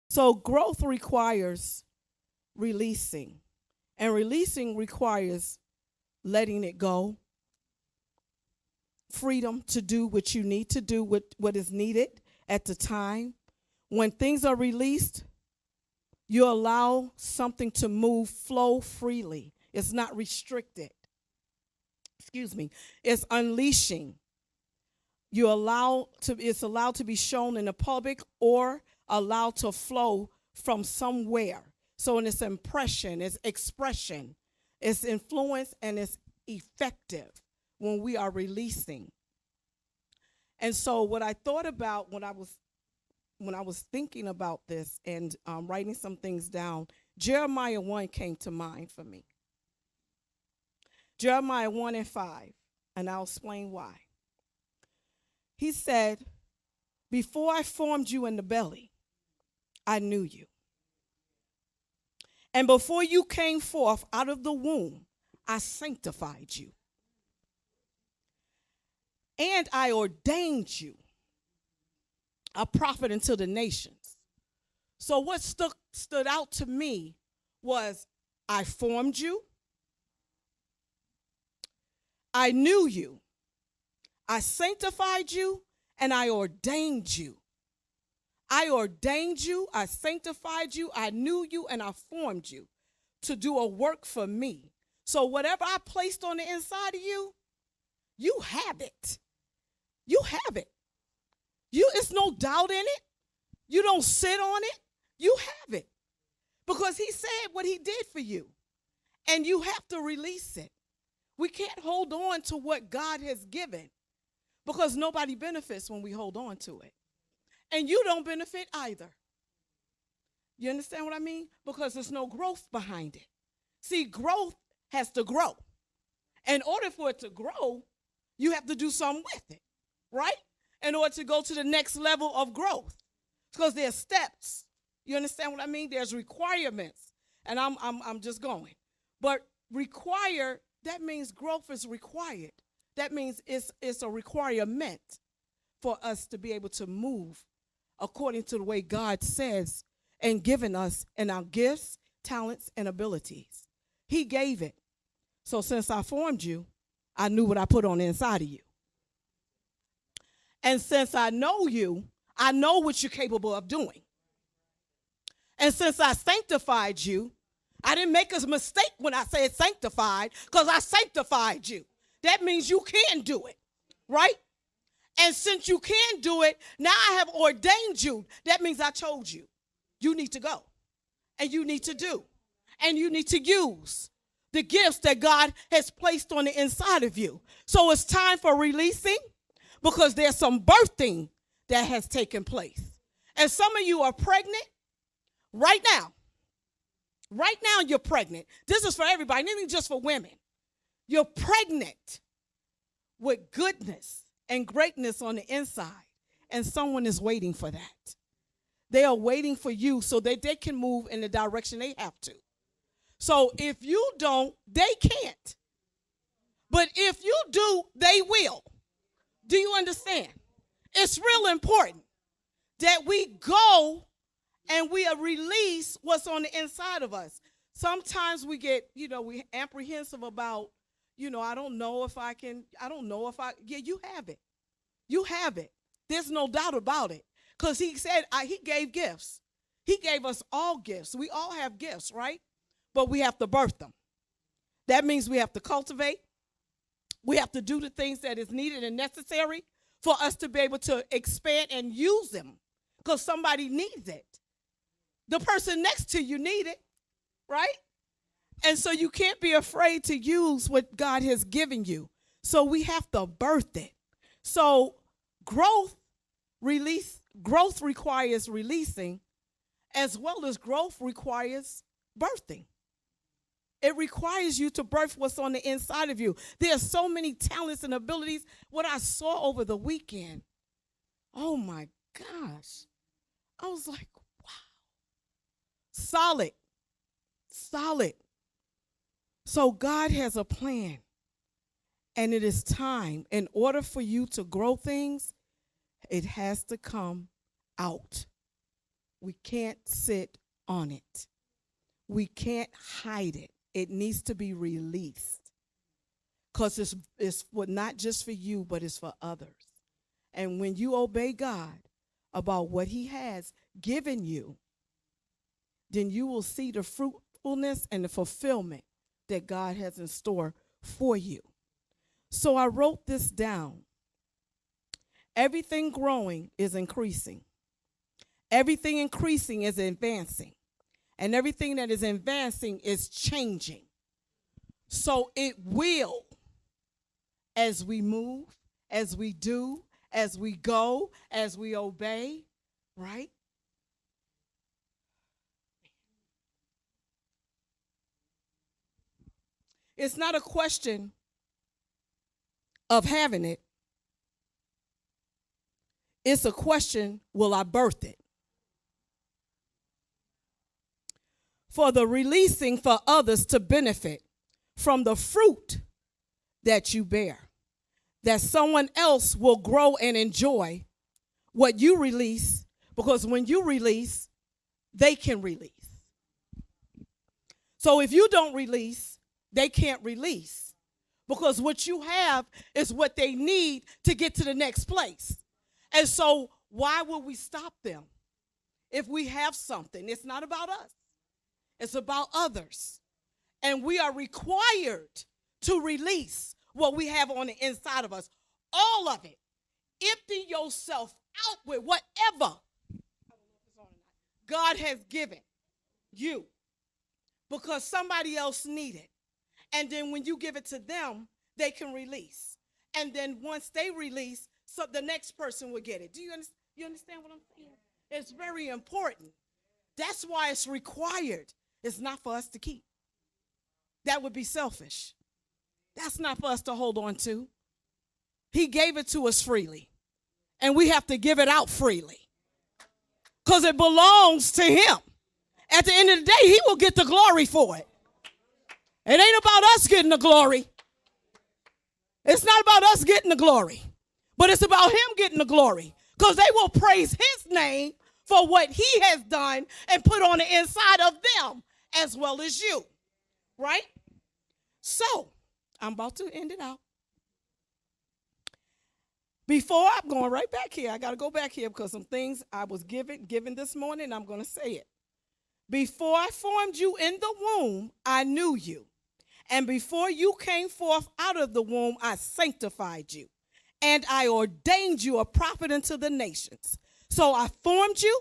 So growth requires releasing, and releasing requires letting it go, freedom to do what you need to do, what is needed at the time. When things are released, you allow something to move, flow freely. It's not restricted. Excuse me. It's unleashing. It's allowed to be shown in the public or allowed to flow from somewhere. So in its impression, its expression, its influence, and it's effective when we are releasing. And so what I thought about when I was thinking about this and writing some things down, Jeremiah 1 came to mind for me. Jeremiah 1 and 5, and I'll explain why. He said, before I formed you in the belly, I knew you. And before you came forth out of the womb, I sanctified you. And I ordained you a prophet unto the nations. So what stood out to me was I formed you, I knew you, I sanctified you, and I ordained you. I ordained you, I sanctified you, I knew you, and I formed you to do a work for me. So whatever I placed on the inside of you, you have it. You have it. It's no doubt in it. You don't sit on it. You have it. Because he said what he did for you. And you have to release it. We can't hold on to what God has given because nobody benefits when we hold on to it. And you don't benefit either. You understand what I mean? Because there's no growth behind it. See, growth has to grow. In order for it to grow, you have to do something with it, right? In order to go to the next level of growth. Because there's steps. You understand what I mean? There's requirements. And I'm just going. But require, that means growth is required. That means it's a requirement for us to be able to move according to the way God says and given us in our gifts, talents, and abilities. He gave it. So since I formed you, I knew what I put on the inside of you. And since I know you, I know what you're capable of doing. And since I sanctified you, I didn't make a mistake when I said sanctified, because I sanctified you. That means you can do it, right? And since you can do it, now I have ordained you. That means I told you. You need to go. And you need to do. And you need to use the gifts that God has placed on the inside of you. So it's time for releasing because there's some birthing that has taken place. And some of you are pregnant right now. Right now you're pregnant. This is for everybody, not even just for women. You're pregnant with goodness and greatness on the inside, and someone is waiting for that. They are waiting for you so that they can move in the direction they have to. So if you don't, they can't. But if you do, they will. Do you understand? It's real important that we go and we release what's on the inside of us. Sometimes we get, we apprehensive about, I don't know if I, yeah, you have it. You have it. There's no doubt about it. Because he said he gave gifts. He gave us all gifts. We all have gifts, right? But we have to birth them. That means we have to cultivate. We have to do the things that is needed and necessary for us to be able to expand and use them. Because somebody needs it. The person next to you need it, right? And so you can't be afraid to use what God has given you. So we have to birth it. So growth requires releasing, as well as growth requires birthing. It requires you to birth what's on the inside of you. There are so many talents and abilities. What I saw over the weekend, oh my gosh. I was like, wow. Solid. So God has a plan. And it is time. In order for you to grow things, it has to come out. We can't sit on it. We can't hide it. It needs to be released. Because it's not just for you, but it's for others. And when you obey God about what he has given you, then you will see the fruitfulness and the fulfillment that God has in store for you. So I wrote this down. Everything growing is increasing. Everything increasing is advancing. And everything that is advancing is changing. So it will, as we move, as we do, as we go, as we obey, right? It's not a question of having it. It's a question, will I birth it? For the releasing for others to benefit from the fruit that you bear. That someone else will grow and enjoy what you release, because when you release, they can release. So if you don't release, they can't release, because what you have is what they need to get to the next place. And so why would we stop them if we have something? It's not about us. It's about others. And we are required to release what we have on the inside of us. All of it. Empty yourself out with whatever God has given you, because somebody else needs it. And then when you give it to them, they can release. And then once they release, so the next person will get it. Do you understand what I'm saying? It's very important. That's why it's required. It's not for us to keep. That would be selfish. That's not for us to hold on to. He gave it to us freely. And we have to give it out freely, because it belongs to him. At the end of the day, he will get the glory for it. It ain't about us getting the glory. It's not about us getting the glory, but it's about him getting the glory, because they will praise his name for what he has done and put on the inside of them as well as you, right? So I'm about to end it out. Before, I'm going right back here. I got to go back here because some things I was given this morning, I'm going to say it. Before I formed you in the womb, I knew you. And before you came forth out of the womb, I sanctified you. And I ordained you a prophet unto the nations. So I formed you.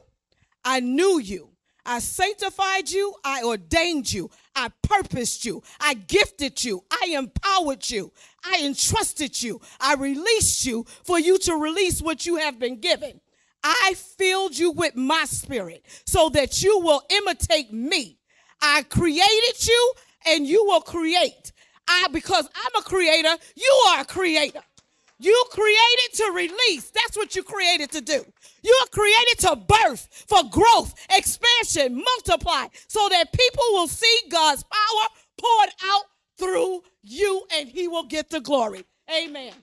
I knew you. I sanctified you. I ordained you. I purposed you. I gifted you. I empowered you. I entrusted you. I released you for you to release what you have been given. I filled you with my spirit so that you will imitate me. I created you and you will create. Because I'm a creator, you are a creator. You created to release. That's what you created to do. You are created to birth, for growth, expansion, multiply, so that people will see God's power poured out through you and he will get the glory. Amen.